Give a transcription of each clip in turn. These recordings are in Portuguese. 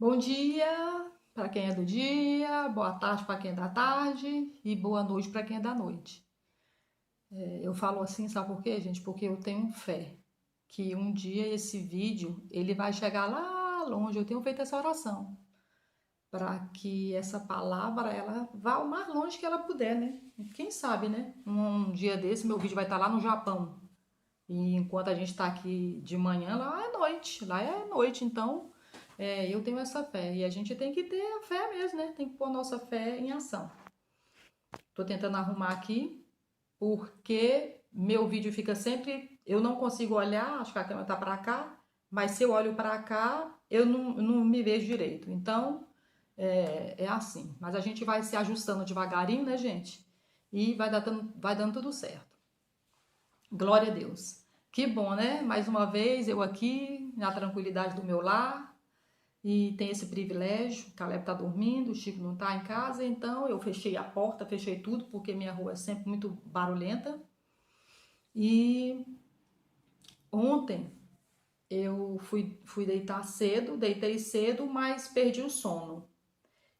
Bom dia para quem é do dia, boa tarde para quem é da tarde e boa noite para quem é da noite. Eu falo assim, sabe por quê, gente? Porque eu tenho fé que um dia esse vídeo ele vai chegar lá longe. Eu tenho feito essa oração para que essa palavra ela vá o mais longe que ela puder, né? Quem sabe, né? Um dia desse meu vídeo vai estar lá no Japão. E enquanto a gente está aqui de manhã, lá é noite, então eu tenho essa fé. E a gente tem que ter a fé mesmo, né? Tem que pôr nossa fé em ação. Tô tentando arrumar aqui, porque meu vídeo fica sempre. Eu não consigo olhar, acho que a câmera tá para cá, mas se eu olho para cá, eu não me vejo direito. Então, é assim. Mas a gente vai se ajustando devagarinho, né, gente? E vai dando tudo certo. Glória a Deus. Que bom, né? Mais uma vez eu aqui, na tranquilidade do meu lar, e tem esse privilégio. O Caleb tá dormindo, o Chico não tá em casa, então eu fechei a porta, fechei tudo, porque minha rua é sempre muito barulhenta. E ontem eu fui deitar cedo, deitei cedo, mas perdi o sono.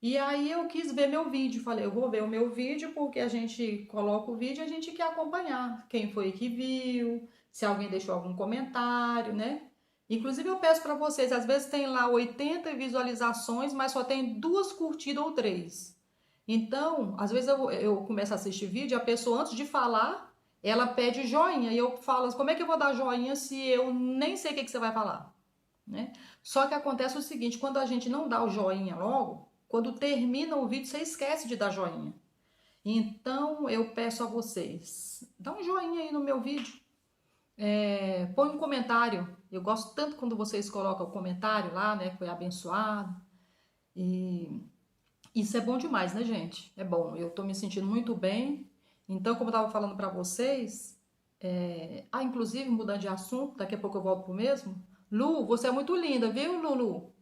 E aí eu quis ver meu vídeo, falei, eu vou ver o meu vídeo porque a gente coloca o vídeo e a gente quer acompanhar quem foi que viu, se alguém deixou algum comentário, né? Inclusive eu peço para vocês, às vezes tem lá 80 visualizações, mas só tem duas curtidas ou três. Então, às vezes eu começo a assistir vídeo, a pessoa antes de falar, ela pede joinha e eu falo, como é que eu vou dar joinha se eu nem sei o que você vai falar? Né? Só que acontece o seguinte, quando a gente não dá o joinha logo, quando termina o vídeo, você esquece de dar joinha. Então eu peço a vocês, dá um joinha aí no meu vídeo, põe um comentário. Eu gosto tanto quando vocês colocam o comentário lá, né, que foi abençoado. E isso é bom demais, né, gente? É bom. Eu tô me sentindo muito bem. Então, como eu tava falando pra vocês, inclusive mudando de assunto, daqui a pouco eu volto pro mesmo. Lu, você é muito linda, viu, Lulu?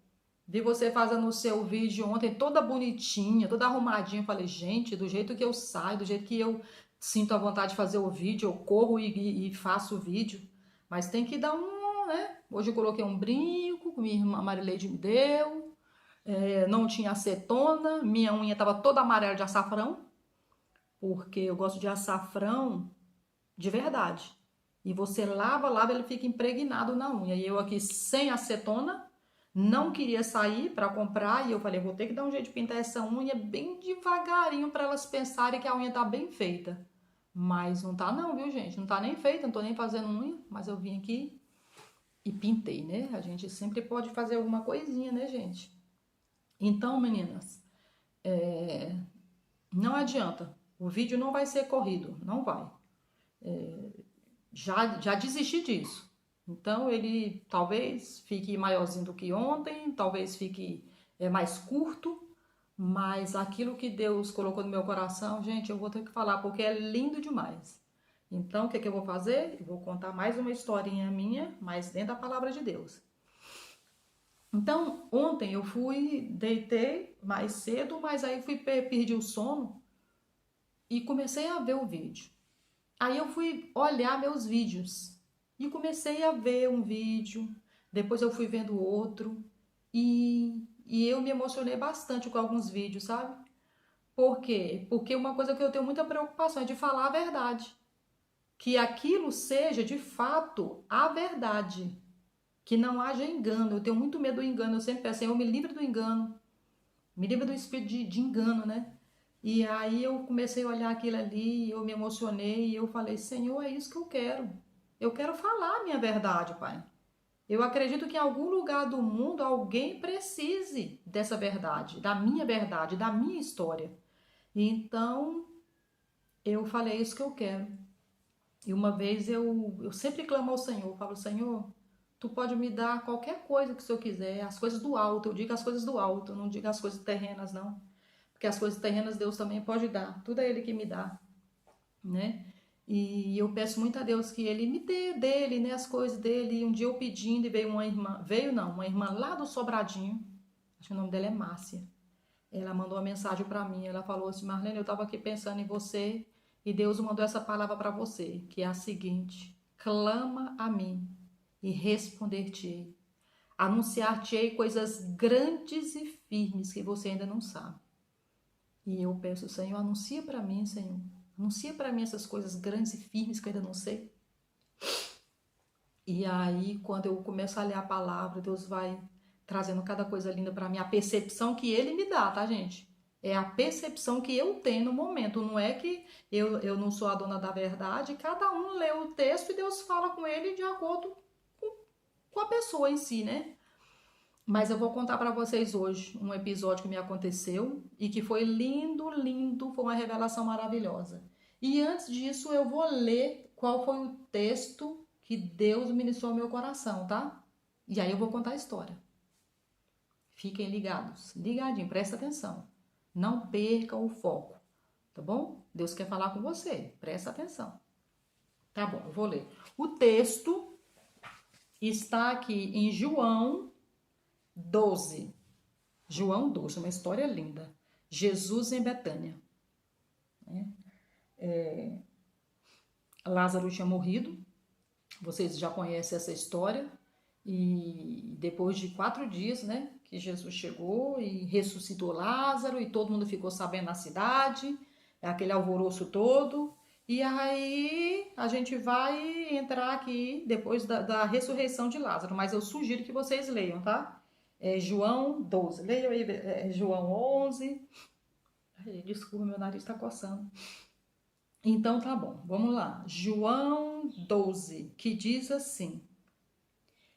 Vi você fazendo o seu vídeo ontem toda bonitinha, toda arrumadinha. Falei, gente, do jeito que eu saio, do jeito que eu sinto a vontade de fazer o vídeo, eu corro e faço o vídeo. Mas tem que dar um, né? Hoje eu coloquei um brinco que minha irmã Marileide me deu. Não tinha acetona, minha unha estava toda amarela de açafrão, porque eu gosto de açafrão de verdade. E você lava, lava, ele fica impregnado na unha. E eu aqui sem acetona, não queria sair para comprar e eu falei, vou ter que dar um jeito de pintar essa unha bem devagarinho para elas pensarem que a unha tá bem feita. Mas não tá não, viu, gente? Não tá nem feita, não tô nem fazendo unha, mas eu vim aqui e pintei, né? A gente sempre pode fazer alguma coisinha, né, gente? Então, meninas, não adianta. O vídeo não vai ser corrido, não vai. Já desisti disso. Então ele talvez fique maiorzinho do que ontem, talvez fique mais curto, mas aquilo que Deus colocou no meu coração, gente, eu vou ter que falar porque é lindo demais. Então, o que eu vou fazer? Eu vou contar mais uma historinha minha, mas dentro da palavra de Deus. Então, ontem eu deitei mais cedo, mas aí perdi o sono e comecei a ver o vídeo. Aí eu fui olhar meus vídeos e comecei a ver um vídeo, depois eu fui vendo outro e eu me emocionei bastante com alguns vídeos, sabe? Por quê? Porque uma coisa que eu tenho muita preocupação é de falar a verdade. Que aquilo seja de fato a verdade. Que não haja engano. Eu tenho muito medo do engano. Eu sempre peço, Senhor, me livre do engano. Me livre do espírito de engano, né? E aí eu comecei a olhar aquilo ali, eu me emocionei e eu falei, Senhor, é isso que eu quero. Eu quero falar a minha verdade, Pai. Eu acredito que em algum lugar do mundo alguém precise dessa verdade, da minha história. E então eu falei, é isso que eu quero. E uma vez eu sempre clamo ao Senhor, eu falo, Senhor, tu pode me dar qualquer coisa que o Senhor quiser, as coisas do alto, eu digo as coisas do alto, eu não digo as coisas terrenas, não. Porque as coisas terrenas Deus também pode dar, tudo é Ele que me dá, né? E eu peço muito a Deus que Ele me dê dele, né, as coisas dele. E um dia eu pedindo e veio uma irmã, uma irmã lá do Sobradinho, acho que o nome dela é Márcia. Ela mandou uma mensagem para mim, ela falou assim, Marlene, eu estava aqui pensando em você e Deus mandou essa palavra para você, que é a seguinte, clama a mim e responder-te-ei. Anunciar-te-ei coisas grandes e firmes que você ainda não sabe. E eu peço, Senhor, anuncia para mim, Senhor. Anuncia para mim essas coisas grandes e firmes que eu ainda não sei. E aí, quando eu começo a ler a palavra, Deus vai trazendo cada coisa linda para mim. A percepção que Ele me dá, tá, gente? É a percepção que eu tenho no momento. Não é que eu não sou a dona da verdade. Cada um lê o texto e Deus fala com ele de acordo com a pessoa em si, né? Mas eu vou contar para vocês hoje um episódio que me aconteceu e que foi lindo, lindo, foi uma revelação maravilhosa. E antes disso, eu vou ler qual foi o texto que Deus ministrou ao meu coração, tá? E aí eu vou contar a história. Fiquem ligados, ligadinho, presta atenção. Não percam o foco, tá bom? Deus quer falar com você, presta atenção. Tá bom, eu vou ler. O texto está aqui em João 12. João 12, uma história linda. Jesus em Betânia. Lázaro tinha morrido. Vocês já conhecem essa história. E depois de 4 dias, né, que Jesus chegou e ressuscitou Lázaro e todo mundo ficou sabendo na cidade, aquele alvoroço todo. E aí a gente vai entrar aqui depois da ressurreição de Lázaro, mas eu sugiro que vocês leiam, tá? João 12, leiam aí João 11. Ai, desculpa, meu nariz tá coçando. Então tá bom, vamos lá. João 12, que diz assim: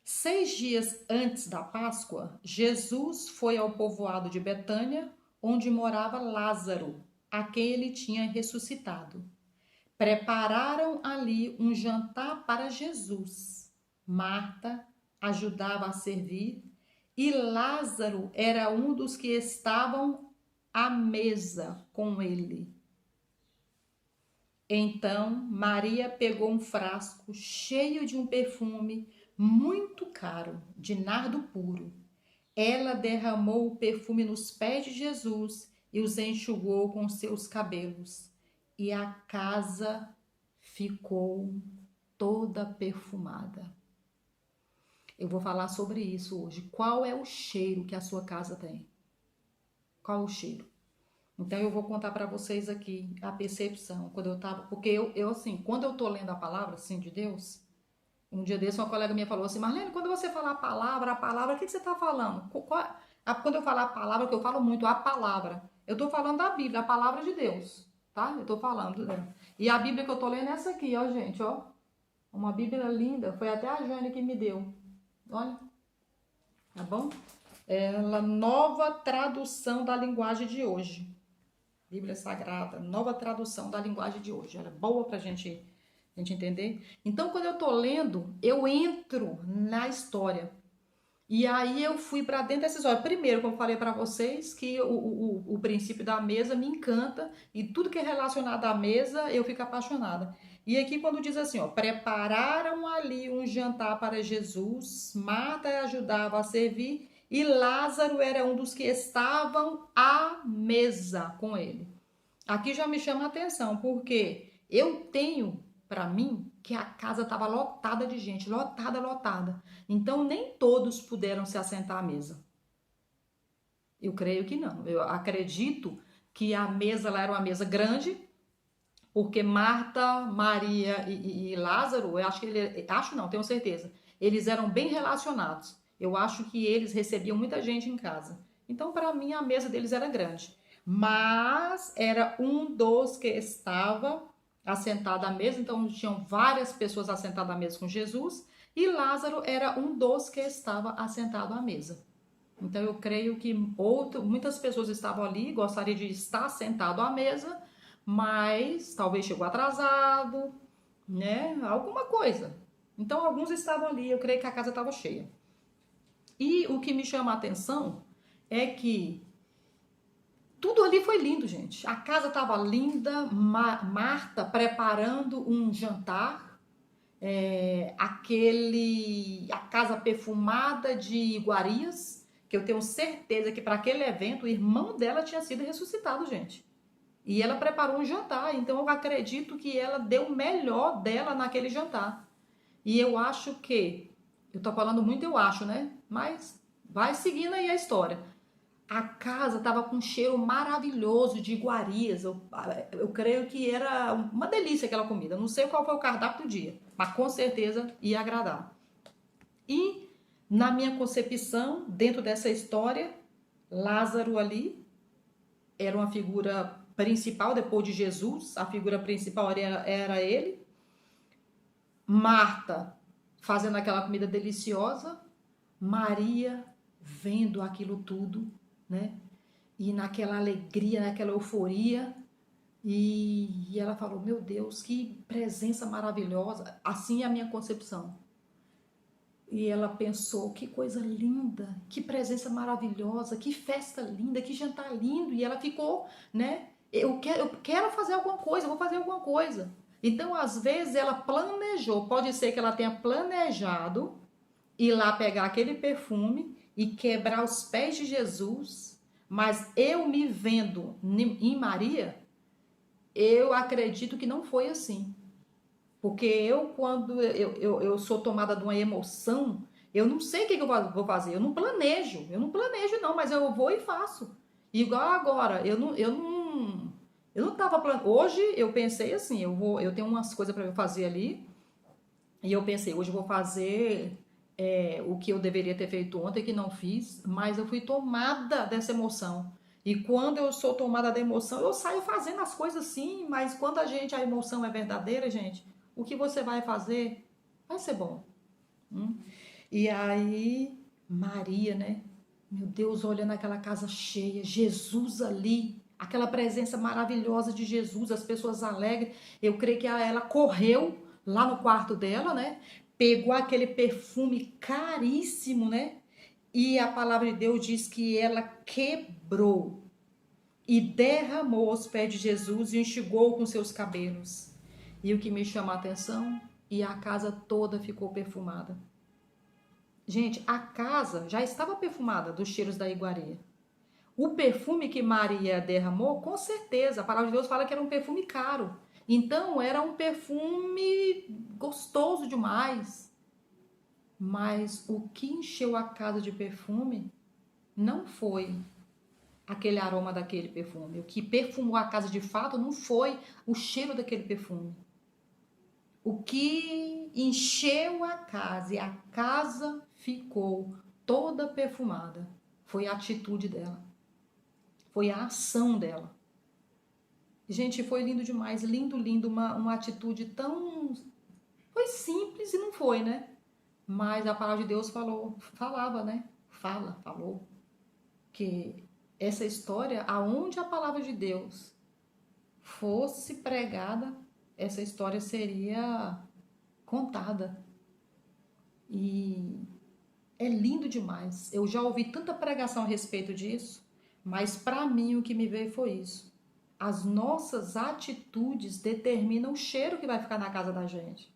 6 dias antes da Páscoa, Jesus foi ao povoado de Betânia, onde morava Lázaro, a quem ele tinha ressuscitado. Prepararam ali um jantar para Jesus. Marta ajudava a servir e Lázaro era um dos que estavam à mesa com ele. Então Maria pegou um frasco cheio de um perfume muito caro, de nardo puro. Ela derramou o perfume nos pés de Jesus e os enxugou com seus cabelos. E a casa ficou toda perfumada. Eu vou falar sobre isso hoje. Qual é o cheiro que a sua casa tem? Qual é o cheiro? Então eu vou contar para vocês aqui a percepção quando eu tava, porque eu assim, quando eu tô lendo a palavra assim de Deus, um dia desse uma colega minha falou assim: "Marlene, quando você falar a palavra, o que você tá falando?" Quando eu falar a palavra, que eu falo muito a palavra, eu tô falando da Bíblia, a palavra de Deus, tá? Eu tô falando dela. E a Bíblia que eu tô lendo é essa aqui, ó, gente, ó. Uma Bíblia linda, foi até a Jane que me deu. Olha, tá bom? Ela, nova tradução da linguagem de hoje. Bíblia Sagrada, nova tradução da linguagem de hoje. Ela é boa pra gente entender. Então, quando eu tô lendo, eu entro na história. E aí eu fui para dentro dessa história. Primeiro, como eu falei para vocês, que o princípio da mesa me encanta e tudo que é relacionado à mesa eu fico apaixonada. E aqui quando diz assim, ó, prepararam ali um jantar para Jesus, Marta ajudava a servir e Lázaro era um dos que estavam à mesa com ele. Aqui já me chama a atenção, porque eu tenho para mim que a casa estava lotada de gente, lotada, lotada. Então nem todos puderam se assentar à mesa. Eu creio que não. Eu acredito que a mesa lá era uma mesa grande, porque Marta, Maria e Lázaro, eu acho que acho não, tenho certeza, eles eram bem relacionados. Eu acho que eles recebiam muita gente em casa. Então, para mim, a mesa deles era grande. Mas era um dos que estava assentado à mesa, então tinham várias pessoas assentadas à mesa com Jesus, e Lázaro era um dos que estava assentado à mesa. Então eu creio que muitas pessoas estavam ali, gostariam de estar sentado à mesa, mas talvez chegou atrasado, né? Alguma coisa. Então alguns estavam ali, eu creio que a casa estava cheia. E o que me chama a atenção é que tudo ali foi lindo, gente. A casa estava linda, Marta preparando um jantar, a casa perfumada de iguarias, que eu tenho certeza que para aquele evento o irmão dela tinha sido ressuscitado, gente. E ela preparou um jantar, então eu acredito que ela deu o melhor dela naquele jantar. E eu acho que Eu tô falando muito, eu acho, né? Mas vai seguindo aí a história. A casa tava com um cheiro maravilhoso de iguarias. Eu creio que era uma delícia aquela comida. Não sei qual foi o cardápio do dia, mas com certeza ia agradar. E na minha concepção, dentro dessa história, Lázaro ali era uma figura principal depois de Jesus. A figura principal era ele. Marta fazendo aquela comida deliciosa, Maria vendo aquilo tudo, né? E naquela alegria, naquela euforia, e ela falou: Meu Deus, que presença maravilhosa! Assim é a minha concepção. E ela pensou: Que coisa linda, que presença maravilhosa, que festa linda, que jantar lindo. E ela ficou, né? Eu quero fazer alguma coisa, eu vou fazer alguma coisa. Então, às vezes, ela planejou, pode ser que ela tenha planejado ir lá pegar aquele perfume e quebrar os pés de Jesus, mas eu me vendo em Maria, eu acredito que não foi assim. Porque quando eu sou tomada de uma emoção, eu não sei o que eu vou fazer, eu não planejo não, mas eu vou e faço. Igual agora, eu não tava planejando. Hoje eu pensei assim, eu tenho umas coisas para fazer ali, e eu pensei, hoje eu vou fazer o que eu deveria ter feito ontem, que não fiz, mas eu fui tomada dessa emoção. E quando eu sou tomada da emoção, eu saio fazendo as coisas sim, mas quando a emoção é verdadeira, gente, o que você vai fazer vai ser bom. Hum? E aí, Maria, né? Meu Deus, olhando aquela casa cheia, Jesus ali, aquela presença maravilhosa de Jesus, as pessoas alegres. Eu creio que ela correu lá no quarto dela, né? Pegou aquele perfume caríssimo, né? E a palavra de Deus diz que ela quebrou e derramou aos pés de Jesus e enxugou com seus cabelos. E o que me chama a atenção, e a casa toda ficou perfumada. Gente, a casa já estava perfumada dos cheiros da iguaria. O perfume que Maria derramou, com certeza, a palavra de Deus fala que era um perfume caro. Então, era um perfume gostoso demais. Mas o que encheu a casa de perfume não foi aquele aroma daquele perfume. O que perfumou a casa de fato não foi o cheiro daquele perfume. O que encheu a casa e a casa ficou toda perfumada foi a atitude dela, foi a ação dela. Gente, foi lindo demais, lindo, lindo, uma atitude tão... Foi simples e não foi, né? Mas a palavra de Deus falava, né? Falou que essa história, aonde a palavra de Deus fosse pregada, essa história seria contada. E é lindo demais. Eu já ouvi tanta pregação a respeito disso, mas para mim o que me veio foi isso. As nossas atitudes determinam o cheiro que vai ficar na casa da gente.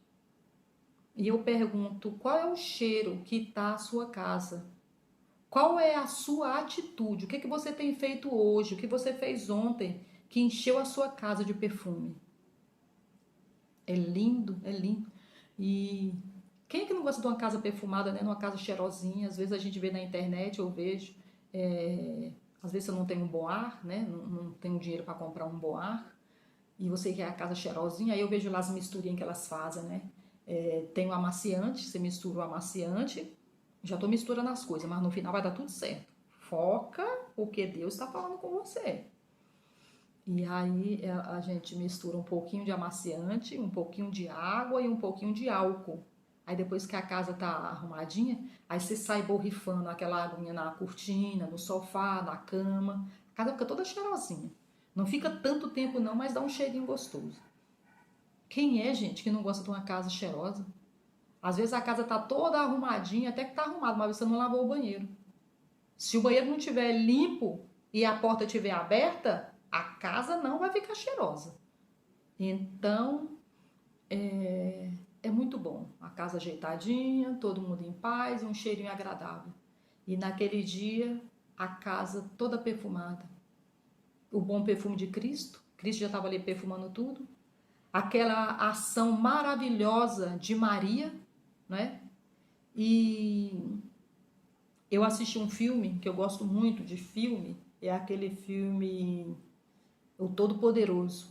E eu pergunto, qual é o cheiro que está a sua casa? Qual é a sua atitude? O que você tem feito hoje? O que você fez ontem que encheu a sua casa de perfume? É lindo, é lindo. E quem é que não gosta de uma casa perfumada, né? Uma casa cheirosinha? Às vezes a gente vê na internet, eu vejo. Às vezes eu não tenho um bom ar, né? Não tenho dinheiro para comprar um bom ar. E você quer a casa cheirosinha, aí eu vejo lá as misturinhas que elas fazem, né? Tem o amaciante, você mistura o amaciante, já tô misturando as coisas, mas no final vai dar tudo certo. Foca, porque Deus está falando com você. E aí a gente mistura um pouquinho de amaciante, um pouquinho de água e um pouquinho de álcool. Aí depois que a casa tá arrumadinha, aí você sai borrifando aquela aguinha na cortina, no sofá, na cama. A casa fica toda cheirosinha. Não fica tanto tempo não, mas dá um cheirinho gostoso. Quem é, gente, que não gosta de uma casa cheirosa? Às vezes a casa tá toda arrumadinha, até que tá arrumada, mas você não lavou o banheiro. Se o banheiro não estiver limpo e a porta estiver aberta, a casa não vai ficar cheirosa. Então, é muito bom. A casa ajeitadinha, todo mundo em paz e um cheirinho agradável. E naquele dia, a casa toda perfumada. O bom perfume de Cristo. Cristo já estava ali perfumando tudo. Aquela ação maravilhosa de Maria, né? E eu assisti um filme que eu gosto muito de filme, é aquele filme O Todo-Poderoso,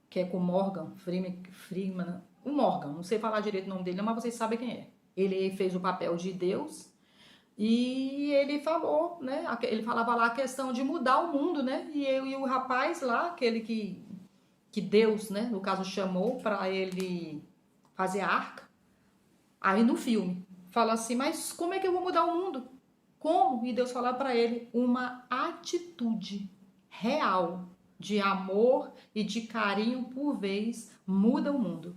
que é com Morgan Freeman, o Morgan, não sei falar direito o nome dele, mas vocês sabem quem é. Ele fez o papel de Deus e ele falou, né? Ele falava lá a questão de mudar o mundo, né? E o rapaz lá, aquele que Deus, né, no caso, chamou para ele fazer a arca, aí no filme fala assim, mas como é que eu vou mudar o mundo? Como? E Deus fala para ele uma atitude real de amor e de carinho por vez muda o mundo.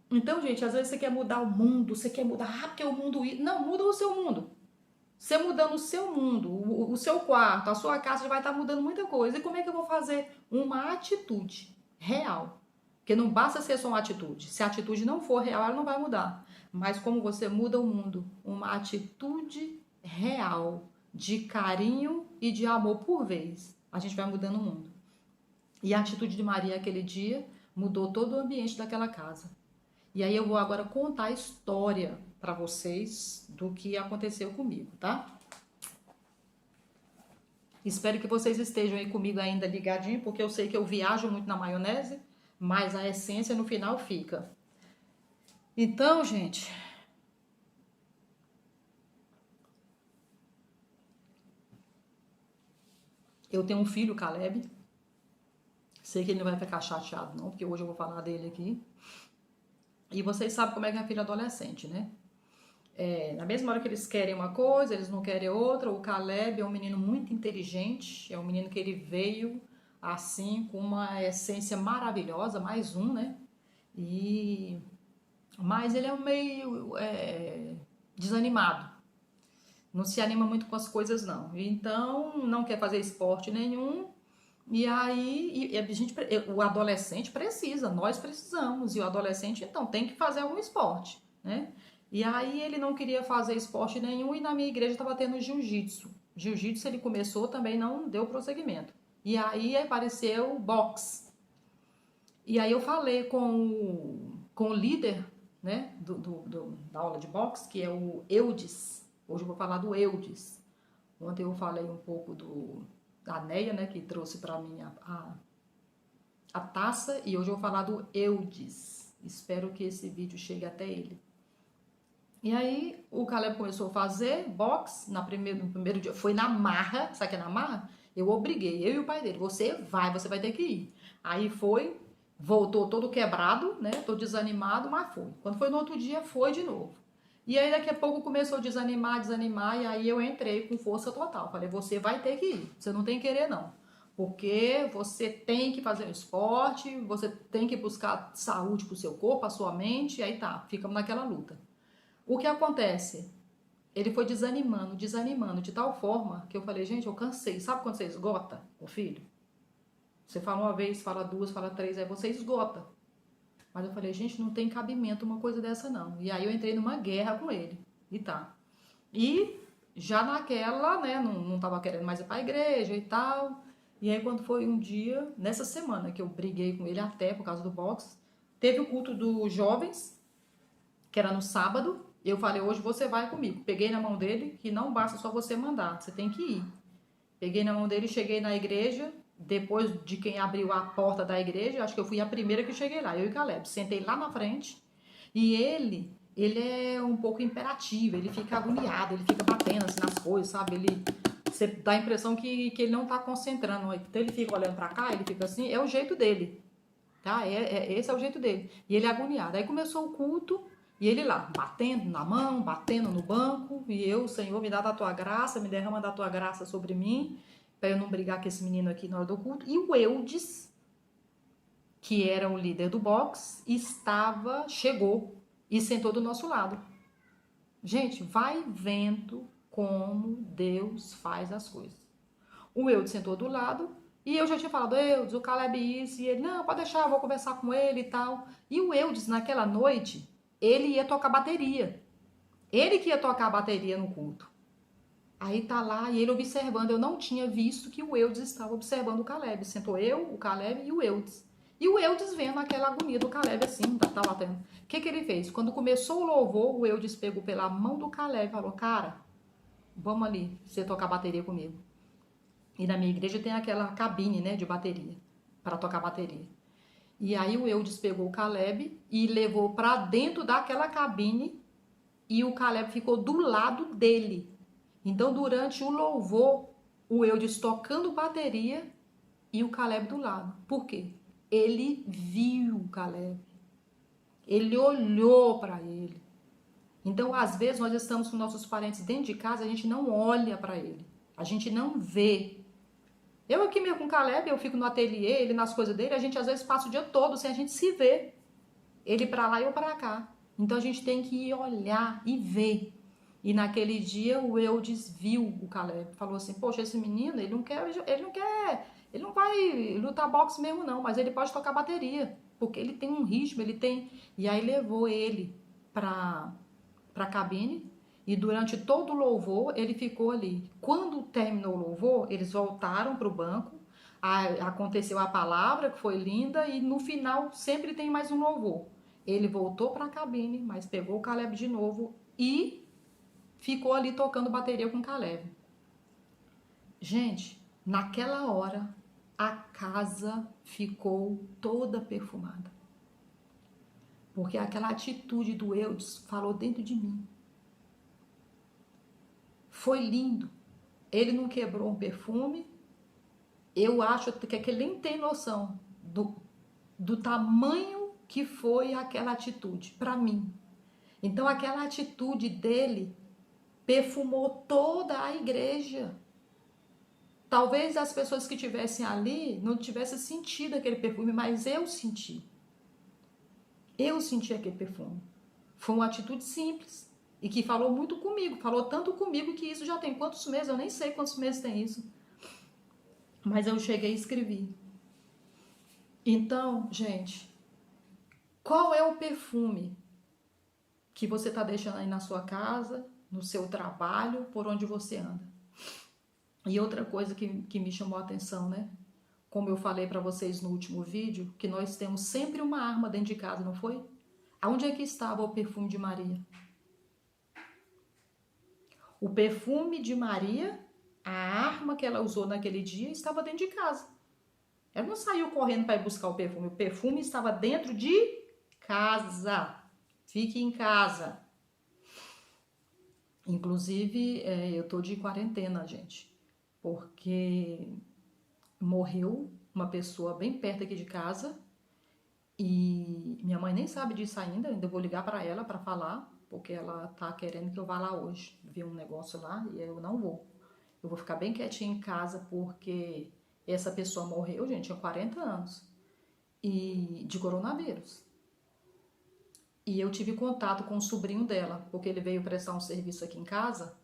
Então, gente, às vezes você quer mudar o mundo, você quer mudar, porque o mundo... Não, muda o seu mundo. Você mudando o seu mundo, o seu quarto, a sua casa, já vai estar mudando muita coisa. E como é que eu vou fazer? Uma atitude real. Porque não basta ser só uma atitude. Se a atitude não for real, ela não vai mudar. Mas como você muda o mundo? Uma atitude real, de carinho e de amor por vez. A gente vai mudando o mundo. E a atitude de Maria aquele dia mudou todo o ambiente daquela casa. E aí eu vou agora contar a história para vocês do que aconteceu comigo, tá? Espero que vocês estejam aí comigo ainda ligadinho, porque eu sei que eu viajo muito na maionese, mas a essência no final fica. Então, gente, eu tenho um filho, Caleb. Sei que ele não vai ficar chateado não, porque hoje eu vou falar dele aqui. E vocês sabem como é que é filho adolescente, né? Na mesma hora que eles querem uma coisa, eles não querem outra. O Caleb é um menino muito inteligente, é um menino que ele veio assim com uma essência maravilhosa, mais um, né? Mas ele é meio desanimado, não se anima muito com as coisas não. Então não quer fazer esporte nenhum. E aí o adolescente precisa, nós precisamos, e o adolescente então tem que fazer algum esporte, né? E aí ele não queria fazer esporte nenhum e na minha igreja estava tendo jiu-jitsu. Jiu-jitsu ele começou, também não deu prosseguimento. E aí apareceu o boxe. E aí eu falei com o líder, né, da aula de boxe, que é o Eudes. Hoje eu vou falar do Eudes. Ontem eu falei um pouco da Neia, né, que trouxe para mim a taça, e hoje eu vou falar do Eudes. Espero que esse vídeo chegue até ele. E aí o Caleb começou a fazer boxe no primeiro dia, foi na marra, sabe o que é na marra? Eu obriguei, eu e o pai dele, você vai ter que ir. Aí foi, voltou todo quebrado, né, todo desanimado, mas foi. Quando foi no outro dia, foi de novo. E aí daqui a pouco começou a desanimar, e aí eu entrei com força total. Falei, você vai ter que ir, você não tem que querer não. Porque você tem que fazer um esporte, você tem que buscar saúde pro seu corpo, a sua mente, e aí tá, ficamos naquela luta. O que acontece? Ele foi desanimando, de tal forma que eu falei, gente, eu cansei. Sabe quando você esgota o filho? Você fala uma vez, fala duas, fala três, aí você esgota. Mas eu falei, gente, não tem cabimento uma coisa dessa não. E aí eu entrei numa guerra com ele. E tá. E já naquela, né, não tava querendo mais ir pra igreja e tal. E aí quando foi um dia, nessa semana que eu briguei com ele até por causa do boxe, teve o culto dos jovens, que era no sábado. Eu falei, hoje você vai comigo. Peguei na mão dele, que não basta só você mandar, você tem que ir. Peguei na mão dele, cheguei na igreja, depois de quem abriu a porta da igreja, acho que eu fui a primeira que cheguei lá, eu e Caleb. Sentei lá na frente e ele é um pouco imperativo, ele fica agoniado, ele fica batendo assim nas coisas, sabe? Você dá a impressão que ele não tá concentrando. Então ele fica olhando pra cá, ele fica assim, é o jeito dele, tá? Esse é o jeito dele. E ele é agoniado. Aí começou o culto. E ele lá, batendo na mão, batendo no banco, e eu, Senhor, me dá da tua graça, me derrama da tua graça sobre mim, para eu não brigar com esse menino aqui na hora do culto. E o Eudes, que era o líder do boxe, chegou e sentou do nosso lado. Gente, vai vendo como Deus faz as coisas. O Eudes sentou do lado, e eu já tinha falado, Eudes, o Caleb isso, e ele, não, pode deixar, eu vou conversar com ele e tal. E o Eudes, naquela noite, ele ia tocar bateria. Ele que ia tocar a bateria no culto. Aí tá lá, e ele observando. Eu não tinha visto que o Eudes estava observando o Caleb. Sentou eu, o Caleb e o Eudes. E o Eudes vendo aquela agonia do Caleb assim, tá batendo. O que ele fez? Quando começou o louvor, o Eudes pegou pela mão do Caleb e falou, cara, vamos ali, você tocar bateria comigo. E na minha igreja tem aquela cabine, né, de bateria, para tocar bateria. E aí o Eudes pegou o Caleb e levou para dentro daquela cabine e o Caleb ficou do lado dele. Então, durante o louvor, o Eudes tocando bateria e o Caleb do lado. Por quê? Ele viu o Caleb. Ele olhou para ele. Então, às vezes, nós estamos com nossos parentes dentro de casa, a gente não olha para ele. A gente não vê. Eu aqui mesmo com o Caleb, eu fico no ateliê, ele nas coisas dele, a gente às vezes passa o dia todo sem a gente se ver. Ele para lá e eu para cá. Então, a gente tem que olhar e ver. E naquele dia o Eudes viu o Caleb, falou assim, poxa, esse menino, ele não vai lutar boxe mesmo não, mas ele pode tocar bateria, porque ele tem um ritmo, ele tem... E aí levou ele pra cabine e durante todo o louvor ele ficou ali. Quando terminou o louvor, eles voltaram pro banco, aconteceu a palavra, que foi linda, e no final sempre tem mais um louvor. Ele voltou pra cabine, mas pegou o Caleb de novo e ficou ali tocando bateria com o Caleb. Gente, naquela hora, a casa ficou toda perfumada. Porque aquela atitude do Eudes falou dentro de mim. Foi lindo. Ele não quebrou um perfume. Eu acho que ele nem tem noção do tamanho que foi aquela atitude para mim. Então, aquela atitude dele perfumou toda a igreja. Talvez as pessoas que estivessem ali não tivessem sentido aquele perfume, mas eu senti. Eu senti aquele perfume. Foi uma atitude simples e que falou muito comigo. Falou tanto comigo que isso já tem quantos meses? Eu nem sei quantos meses tem isso. Mas eu cheguei e escrevi. Então, gente, qual é o perfume que você está deixando aí na sua casa, no seu trabalho, por onde você anda? E outra coisa que me chamou a atenção, né? Como eu falei para vocês no último vídeo, que nós temos sempre uma arma dentro de casa, não foi? Aonde é que estava o perfume de Maria? O perfume de Maria, a arma que ela usou naquele dia, estava dentro de casa. Ela não saiu correndo para ir buscar o perfume estava dentro de casa. Fique em casa. Inclusive, eu tô de quarentena, gente, porque morreu uma pessoa bem perto aqui de casa e minha mãe nem sabe disso ainda. Ainda vou ligar para ela para falar, porque ela tá querendo que eu vá lá hoje ver um negócio lá e eu não vou. Eu vou ficar bem quietinha em casa porque essa pessoa morreu, gente, tinha 40 anos e de coronavírus. E eu tive contato com o sobrinho dela, porque ele veio prestar um serviço aqui em casa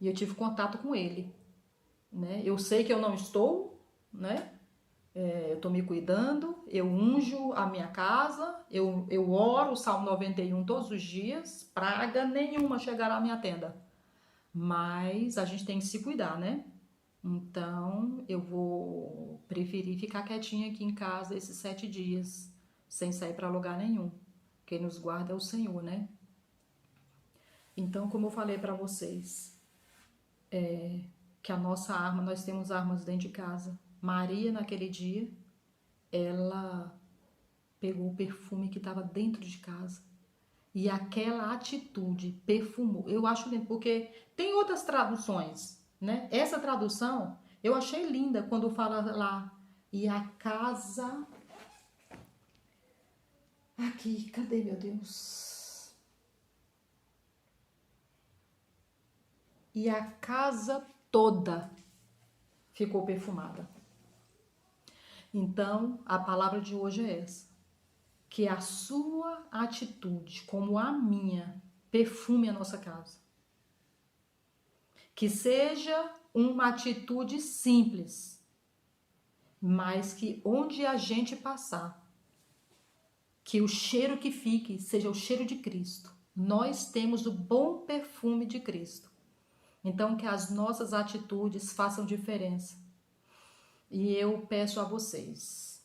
e eu tive contato com ele, né? Eu sei que eu não estou, né? Eu estou me cuidando, eu unjo a minha casa, eu oro o Salmo 91 todos os dias, praga nenhuma chegará à minha tenda. Mas a gente tem que se cuidar, né? Então eu vou preferir ficar quietinha aqui em casa esses 7 dias, sem sair para lugar nenhum. Quem nos guarda é o Senhor, né? Então, como eu falei para vocês, que a nossa arma, nós temos armas dentro de casa. Maria, naquele dia, ela pegou o perfume que estava dentro de casa. E aquela atitude perfumou. Eu acho lindo, porque tem outras traduções, né? Essa tradução eu achei linda quando fala lá. E a casa... Aqui, cadê, meu Deus? E a casa toda ficou perfumada. Então, a palavra de hoje é essa. Que a sua atitude, como a minha, perfume a nossa casa. Que seja uma atitude simples, mas que onde a gente passar, que o cheiro que fique seja o cheiro de Cristo. Nós temos o bom perfume de Cristo. Então, que as nossas atitudes façam diferença. E eu peço a vocês,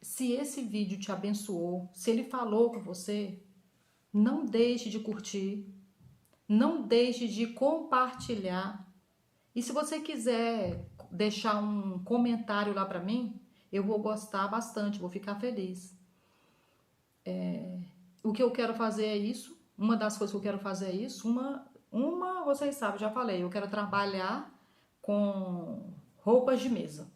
Se esse vídeo te abençoou, se ele falou com você, não deixe de curtir, não deixe de compartilhar. E se você quiser deixar um comentário lá para mim, eu vou gostar bastante, vou ficar feliz. O que eu quero fazer é isso. Uma das coisas que eu quero fazer é isso. Vocês sabem, já falei, eu quero trabalhar com roupas de mesa,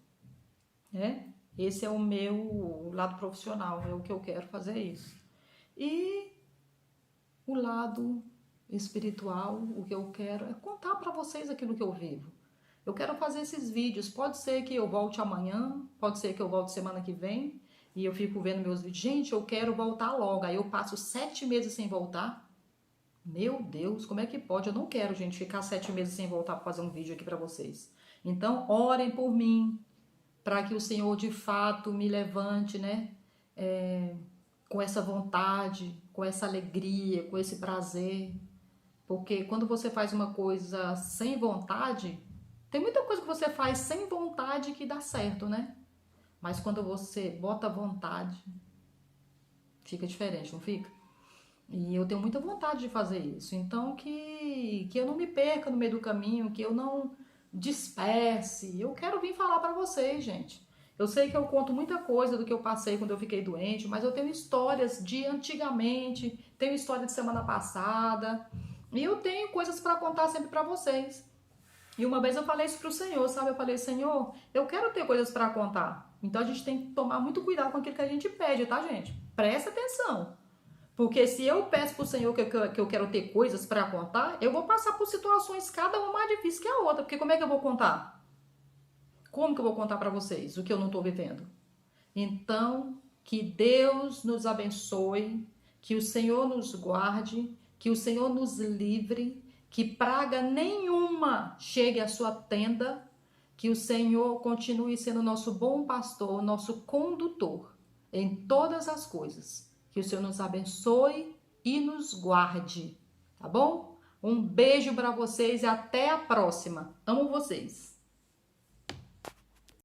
né? Esse é o meu lado profissional, é o que eu quero fazer isso. E o lado espiritual, o que eu quero é contar para vocês aquilo que eu vivo. Eu quero fazer esses vídeos. Pode ser que eu volte amanhã, pode ser que eu volte semana que vem e eu fico vendo meus vídeos. Gente, eu quero voltar logo. Aí eu passo 7 meses sem voltar. Meu Deus, como é que pode? Eu não quero, gente, ficar 7 meses sem voltar para fazer um vídeo aqui para vocês. Então, orem por mim, para que o Senhor de fato me levante, né? Com essa vontade, com essa alegria, com esse prazer. Porque quando você faz uma coisa sem vontade, tem muita coisa que você faz sem vontade que dá certo, né? Mas quando você bota vontade, fica diferente, não fica? E eu tenho muita vontade de fazer isso. Então, que eu não me perca no meio do caminho, que eu não disperse. Eu quero vir falar para vocês, gente. Eu sei que eu conto muita coisa do que eu passei quando eu fiquei doente, mas eu tenho histórias de antigamente, tenho história de semana passada, e eu tenho coisas para contar sempre para vocês. E uma vez eu falei isso pro Senhor, sabe? Eu falei, Senhor, eu quero ter coisas para contar. Então a gente tem que tomar muito cuidado com aquilo que a gente pede, tá, gente? Presta atenção. Porque se eu peço pro Senhor que eu quero ter coisas para contar, eu vou passar por situações cada uma mais difícil que a outra. Porque como é que eu vou contar? Como que eu vou contar para vocês o que eu não estou vivendo? Então, que Deus nos abençoe, que o Senhor nos guarde, que o Senhor nos livre, que praga nenhuma chegue à sua tenda, que o Senhor continue sendo nosso bom pastor, nosso condutor em todas as coisas. Que o Senhor nos abençoe e nos guarde, tá bom? Um beijo para vocês e até a próxima. Amo vocês.